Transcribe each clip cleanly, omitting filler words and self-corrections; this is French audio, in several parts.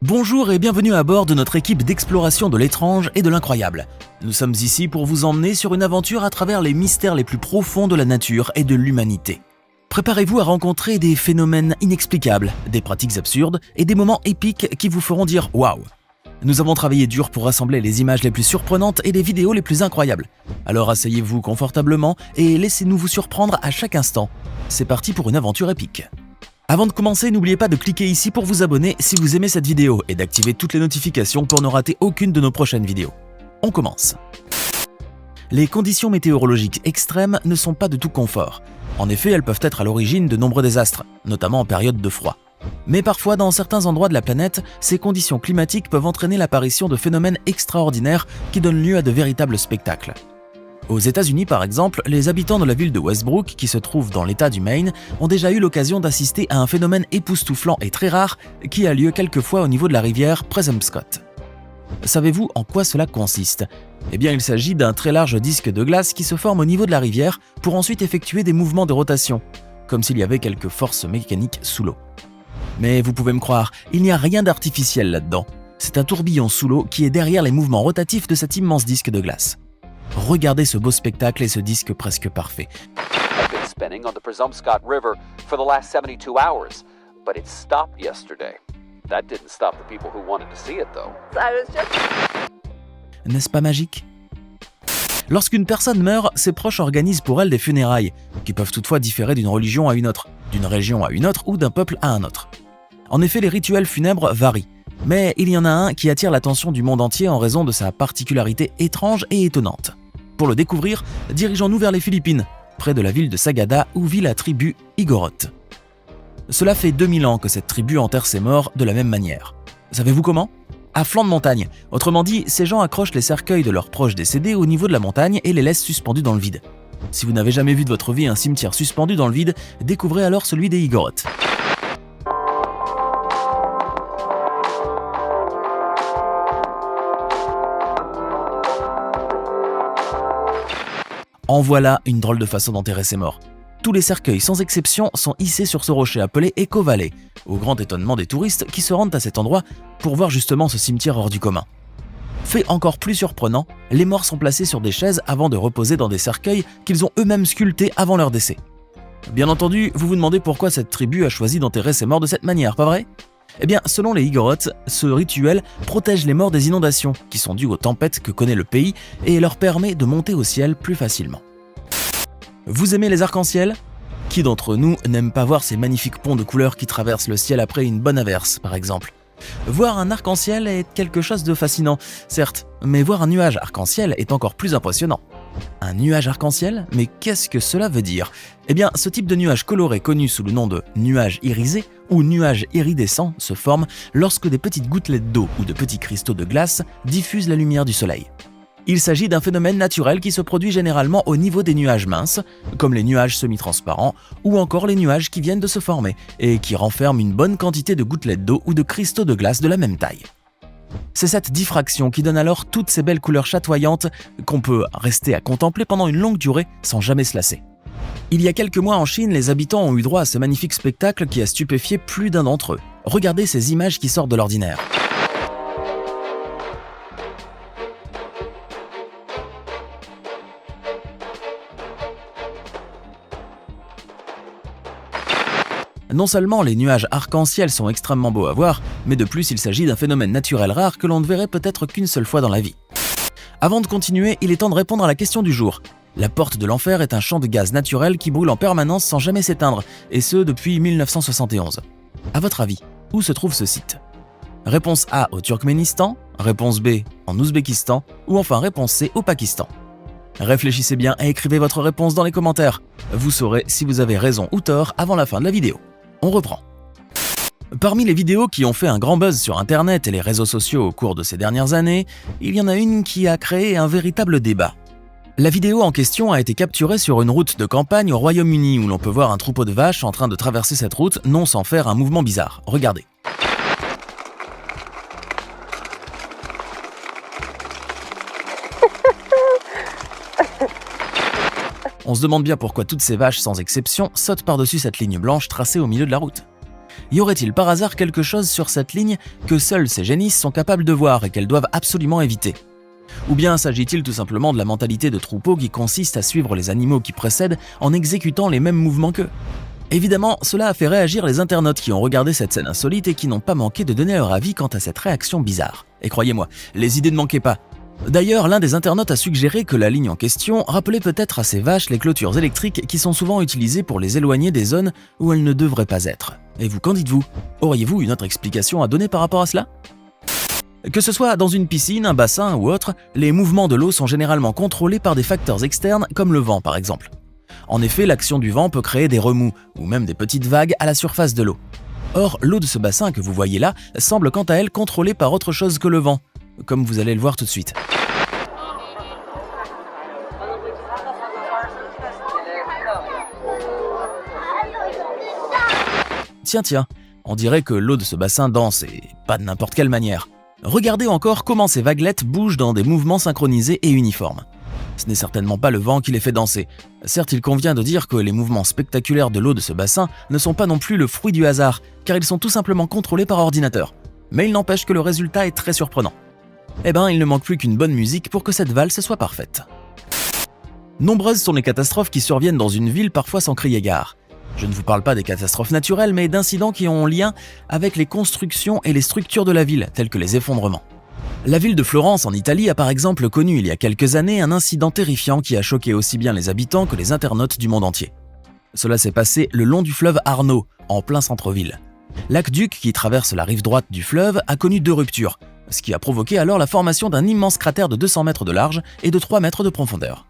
Bonjour et bienvenue à bord de notre équipe d'exploration de l'étrange et de l'incroyable. Nous sommes ici pour vous emmener sur une aventure à travers les mystères les plus profonds de la nature et de l'humanité. Préparez-vous à rencontrer des phénomènes inexplicables, des pratiques absurdes et des moments épiques qui vous feront dire « Waouh !» Nous avons travaillé dur pour rassembler les images les plus surprenantes et les vidéos les plus incroyables. Alors asseyez-vous confortablement et laissez-nous vous surprendre à chaque instant. C'est parti pour une aventure épique. Avant de commencer, n'oubliez pas de cliquer ici pour vous abonner si vous aimez cette vidéo et d'activer toutes les notifications pour ne rater aucune de nos prochaines vidéos. On commence. Les conditions météorologiques extrêmes ne sont pas de tout confort. En effet, elles peuvent être à l'origine de nombreux désastres, notamment en période de froid. Mais parfois, dans certains endroits de la planète, ces conditions climatiques peuvent entraîner l'apparition de phénomènes extraordinaires qui donnent lieu à de véritables spectacles. Aux États-Unis, par exemple, les habitants de la ville de Westbrook, qui se trouve dans l'État du Maine, ont déjà eu l'occasion d'assister à un phénomène époustouflant et très rare qui a lieu quelquefois au niveau de la rivière Presumscot. Savez-vous en quoi cela consiste ? Eh bien, il s'agit d'un très large disque de glace qui se forme au niveau de la rivière pour ensuite effectuer des mouvements de rotation, comme s'il y avait quelques forces mécaniques sous l'eau. Mais vous pouvez me croire, il n'y a rien d'artificiel là-dedans. C'est un tourbillon sous l'eau qui est derrière les mouvements rotatifs de cet immense disque de glace. Regardez ce beau spectacle et ce disque presque parfait. Have been spinning on the Presumscot River for the last 72 hours, but it stopped yesterday. That didn't stop the people who wanted to see it, though. N'est-ce pas magique ? Lorsqu'une personne meurt, ses proches organisent pour elle des funérailles, qui peuvent toutefois différer d'une religion à une autre, d'une région à une autre ou d'un peuple à un autre. En effet, les rituels funèbres varient, mais il y en a un qui attire l'attention du monde entier en raison de sa particularité étrange et étonnante. Pour le découvrir, dirigeons-nous vers les Philippines, près de la ville de Sagada où vit la tribu Igorot. Cela fait 2000 ans que cette tribu enterre ses morts de la même manière. Savez-vous comment ? À flanc de montagne. Autrement dit, ces gens accrochent les cercueils de leurs proches décédés au niveau de la montagne et les laissent suspendus dans le vide. Si vous n'avez jamais vu de votre vie un cimetière suspendu dans le vide, découvrez alors celui des Igorot. En voilà une drôle de façon d'enterrer ses morts. Tous les cercueils, sans exception, sont hissés sur ce rocher appelé Echo Valley, au grand étonnement des touristes qui se rendent à cet endroit pour voir justement ce cimetière hors du commun. Fait encore plus surprenant, les morts sont placés sur des chaises avant de reposer dans des cercueils qu'ils ont eux-mêmes sculptés avant leur décès. Bien entendu, vous vous demandez pourquoi cette tribu a choisi d'enterrer ses morts de cette manière, pas vrai ? Eh bien, selon les Igorot, ce rituel protège les morts des inondations qui sont dues aux tempêtes que connaît le pays et leur permet de monter au ciel plus facilement. Vous aimez les arcs-en-ciel ? Qui d'entre nous n'aime pas voir ces magnifiques ponts de couleurs qui traversent le ciel après une bonne averse, par exemple ? Voir un arc-en-ciel est quelque chose de fascinant, certes, mais voir un nuage arc-en-ciel est encore plus impressionnant. Un nuage arc-en-ciel ? Mais qu'est-ce que cela veut dire ? Eh bien, ce type de nuage coloré connu sous le nom de nuage irisé ou nuage iridescent se forme lorsque des petites gouttelettes d'eau ou de petits cristaux de glace diffusent la lumière du soleil. Il s'agit d'un phénomène naturel qui se produit généralement au niveau des nuages minces, comme les nuages semi-transparents ou encore les nuages qui viennent de se former et qui renferment une bonne quantité de gouttelettes d'eau ou de cristaux de glace de la même taille. C'est cette diffraction qui donne alors toutes ces belles couleurs chatoyantes qu'on peut rester à contempler pendant une longue durée sans jamais se lasser. Il y a quelques mois en Chine, les habitants ont eu droit à ce magnifique spectacle qui a stupéfié plus d'un d'entre eux. Regardez ces images qui sortent de l'ordinaire. Non seulement les nuages arc-en-ciel sont extrêmement beaux à voir, mais de plus il s'agit d'un phénomène naturel rare que l'on ne verrait peut-être qu'une seule fois dans la vie. Avant de continuer, il est temps de répondre à la question du jour. La porte de l'enfer est un champ de gaz naturel qui brûle en permanence sans jamais s'éteindre, et ce depuis 1971. À votre avis, où se trouve ce site ? Réponse A au Turkménistan, réponse B en Ouzbékistan, ou enfin réponse C au Pakistan. Réfléchissez bien et écrivez votre réponse dans les commentaires. Vous saurez si vous avez raison ou tort avant la fin de la vidéo. On reprend. Parmi les vidéos qui ont fait un grand buzz sur Internet et les réseaux sociaux au cours de ces dernières années, il y en a une qui a créé un véritable débat. La vidéo en question a été capturée sur une route de campagne au Royaume-Uni où l'on peut voir un troupeau de vaches en train de traverser cette route non sans faire un mouvement bizarre. Regardez. On se demande bien pourquoi toutes ces vaches, sans exception, sautent par-dessus cette ligne blanche tracée au milieu de la route. Y aurait-il par hasard quelque chose sur cette ligne que seuls ces génisses sont capables de voir et qu'elles doivent absolument éviter ? Ou bien s'agit-il tout simplement de la mentalité de troupeau qui consiste à suivre les animaux qui précèdent en exécutant les mêmes mouvements qu'eux ? Évidemment, cela a fait réagir les internautes qui ont regardé cette scène insolite et qui n'ont pas manqué de donner leur avis quant à cette réaction bizarre. Et croyez-moi, les idées ne manquaient pas. D'ailleurs, l'un des internautes a suggéré que la ligne en question rappelait peut-être à ces vaches les clôtures électriques qui sont souvent utilisées pour les éloigner des zones où elles ne devraient pas être. Et vous, qu'en dites-vous ? Auriez-vous une autre explication à donner par rapport à cela ? Que ce soit dans une piscine, un bassin ou autre, les mouvements de l'eau sont généralement contrôlés par des facteurs externes comme le vent par exemple. En effet, l'action du vent peut créer des remous ou même des petites vagues à la surface de l'eau. Or, l'eau de ce bassin que vous voyez là semble quant à elle contrôlée par autre chose que le vent, comme vous allez le voir tout de suite. Tiens, on dirait que l'eau de ce bassin danse et pas de n'importe quelle manière. Regardez encore comment ces vaguelettes bougent dans des mouvements synchronisés et uniformes. Ce n'est certainement pas le vent qui les fait danser. Certes, il convient de dire que les mouvements spectaculaires de l'eau de ce bassin ne sont pas non plus le fruit du hasard, car ils sont tout simplement contrôlés par ordinateur. Mais il n'empêche que le résultat est très surprenant. Eh ben, il ne manque plus qu'une bonne musique pour que cette valse soit parfaite. Nombreuses sont les catastrophes qui surviennent dans une ville parfois sans crier gare. Je ne vous parle pas des catastrophes naturelles, mais d'incidents qui ont lien avec les constructions et les structures de la ville, tels que les effondrements. La ville de Florence en Italie a par exemple connu il y a quelques années un incident terrifiant qui a choqué aussi bien les habitants que les internautes du monde entier. Cela s'est passé le long du fleuve Arno, en plein centre-ville. L'aqueduc qui traverse la rive droite du fleuve a connu 2 ruptures, ce qui a provoqué alors la formation d'un immense cratère de 200 mètres de large et de 3 mètres de profondeur.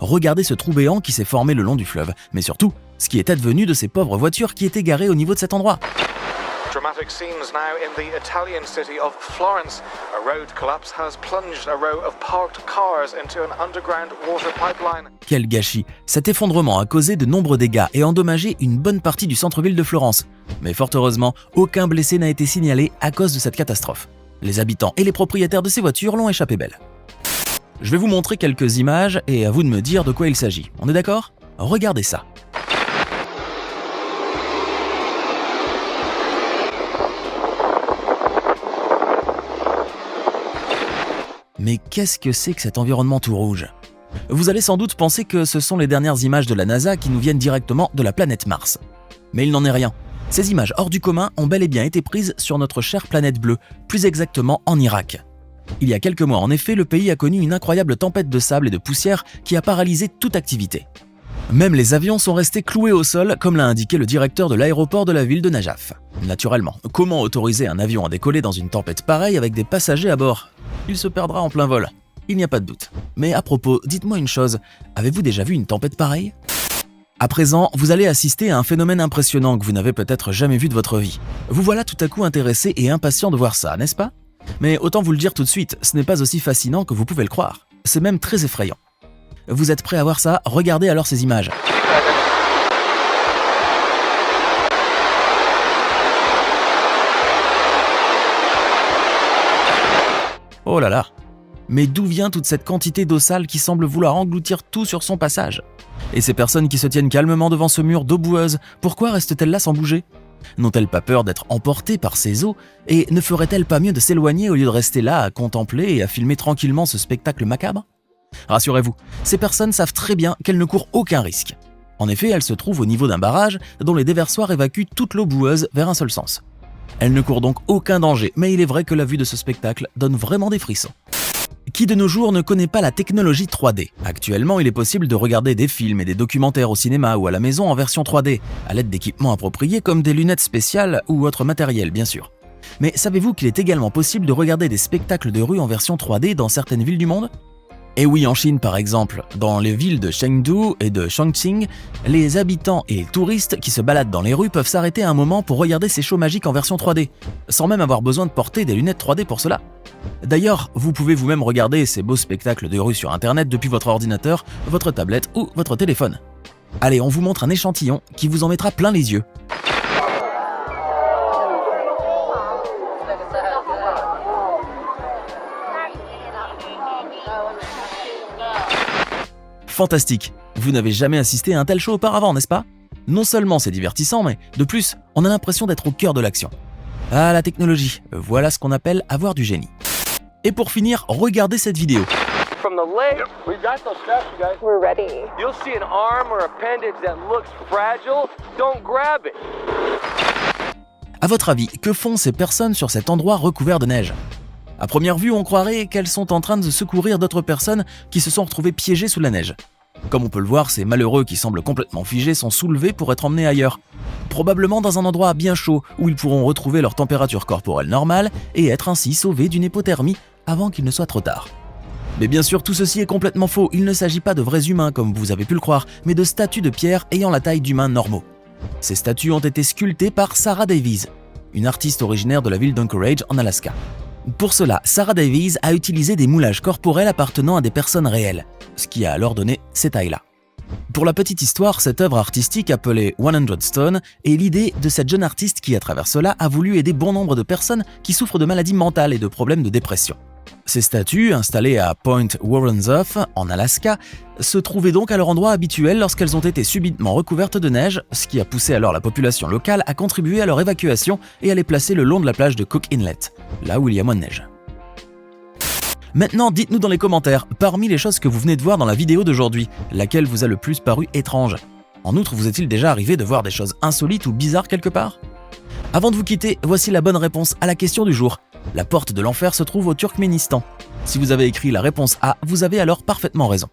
Regardez ce trou béant qui s'est formé le long du fleuve, mais surtout, ce qui est advenu de ces pauvres voitures qui étaient garées au niveau de cet endroit. Dramatic scenes now in the Italian city of Florence. A road collapse has plunged a row of parked cars into an underground water pipeline. Quel gâchis! Cet effondrement a causé de nombreux dégâts et endommagé une bonne partie du centre-ville de Florence. Mais fort heureusement, aucun blessé n'a été signalé à cause de cette catastrophe. Les habitants et les propriétaires de ces voitures l'ont échappé belle. Je vais vous montrer quelques images et à vous de me dire de quoi il s'agit. On est d'accord ? Regardez ça. Mais qu'est-ce que c'est que cet environnement tout rouge ? Vous allez sans doute penser que ce sont les dernières images de la NASA qui nous viennent directement de la planète Mars. Mais il n'en est rien. Ces images hors du commun ont bel et bien été prises sur notre chère planète bleue, plus exactement en Irak. Il y a quelques mois, en effet, le pays a connu une incroyable tempête de sable et de poussière qui a paralysé toute activité. Même les avions sont restés cloués au sol, comme l'a indiqué le directeur de l'aéroport de la ville de Najaf. Naturellement, comment autoriser un avion à décoller dans une tempête pareille avec des passagers à bord ? Il se perdra en plein vol, il n'y a pas de doute. Mais à propos, dites-moi une chose, avez-vous déjà vu une tempête pareille ? À présent, vous allez assister à un phénomène impressionnant que vous n'avez peut-être jamais vu de votre vie. Vous voilà tout à coup intéressé et impatient de voir ça, n'est-ce pas ? Mais autant vous le dire tout de suite, ce n'est pas aussi fascinant que vous pouvez le croire. C'est même très effrayant. Vous êtes prêts à voir ça ? Regardez alors ces images. Oh là là ! Mais d'où vient toute cette quantité d'eau sale qui semble vouloir engloutir tout sur son passage ? Et ces personnes qui se tiennent calmement devant ce mur d'eau boueuse, pourquoi restent-elles là sans bouger ? N'ont-elles pas peur d'être emportées par ces eaux ? Et ne feraient-elles pas mieux de s'éloigner au lieu de rester là à contempler et à filmer tranquillement ce spectacle macabre ? Rassurez-vous, ces personnes savent très bien qu'elles ne courent aucun risque. En effet, elles se trouvent au niveau d'un barrage dont les déversoirs évacuent toute l'eau boueuse vers un seul sens. Elles ne courent donc aucun danger, mais il est vrai que la vue de ce spectacle donne vraiment des frissons. Qui de nos jours ne connaît pas la technologie 3D ? Actuellement, il est possible de regarder des films et des documentaires au cinéma ou à la maison en version 3D, à l'aide d'équipements appropriés comme des lunettes spéciales ou autre matériel, bien sûr. Mais savez-vous qu'il est également possible de regarder des spectacles de rue en version 3D dans certaines villes du monde ? Et oui, en Chine par exemple, dans les villes de Chengdu et de Chongqing, les habitants et les touristes qui se baladent dans les rues peuvent s'arrêter un moment pour regarder ces shows magiques en version 3D, sans même avoir besoin de porter des lunettes 3D pour cela. D'ailleurs, vous pouvez vous-même regarder ces beaux spectacles de rue sur internet depuis votre ordinateur, votre tablette ou votre téléphone. Allez, on vous montre un échantillon qui vous en mettra plein les yeux. Fantastique! Vous n'avez jamais assisté à un tel show auparavant, n'est-ce pas ? Non seulement c'est divertissant, mais de plus, on a l'impression d'être au cœur de l'action. Ah, la technologie, voilà ce qu'on appelle avoir du génie. Et pour finir, regardez cette vidéo. From the leg, we got those straps, you guys. We're ready. You'll see an arm or appendage that looks fragile. Don't grab it. À votre avis, que font ces personnes sur cet endroit recouvert de neige? À première vue, on croirait qu'elles sont en train de secourir d'autres personnes qui se sont retrouvées piégées sous la neige. Comme on peut le voir, ces malheureux qui semblent complètement figés sont soulevés pour être emmenés ailleurs. Probablement dans un endroit bien chaud où ils pourront retrouver leur température corporelle normale et être ainsi sauvés d'une hypothermie avant qu'il ne soit trop tard. Mais bien sûr, tout ceci est complètement faux. Il ne s'agit pas de vrais humains comme vous avez pu le croire, mais de statues de pierre ayant la taille d'humains normaux. Ces statues ont été sculptées par Sarah Davies, une artiste originaire de la ville d'Anchorage en Alaska. Pour cela, Sarah Davies a utilisé des moulages corporels appartenant à des personnes réelles, ce qui a alors donné ces tailles-là. Pour la petite histoire, cette œuvre artistique appelée 100 Stone est l'idée de cette jeune artiste qui, à travers cela, a voulu aider bon nombre de personnes qui souffrent de maladies mentales et de problèmes de dépression. Ces statues, installées à Point Woronzof, en Alaska, se trouvaient donc à leur endroit habituel lorsqu'elles ont été subitement recouvertes de neige, ce qui a poussé alors la population locale à contribuer à leur évacuation et à les placer le long de la plage de Cook Inlet, là où il y a moins de neige. Maintenant, dites-nous dans les commentaires, parmi les choses que vous venez de voir dans la vidéo d'aujourd'hui, laquelle vous a le plus paru étrange? En outre, vous est-il déjà arrivé de voir des choses insolites ou bizarres quelque part? Avant de vous quitter, voici la bonne réponse à la question du jour. La porte de l'enfer se trouve au Turkménistan. Si vous avez écrit la réponse A, vous avez alors parfaitement raison.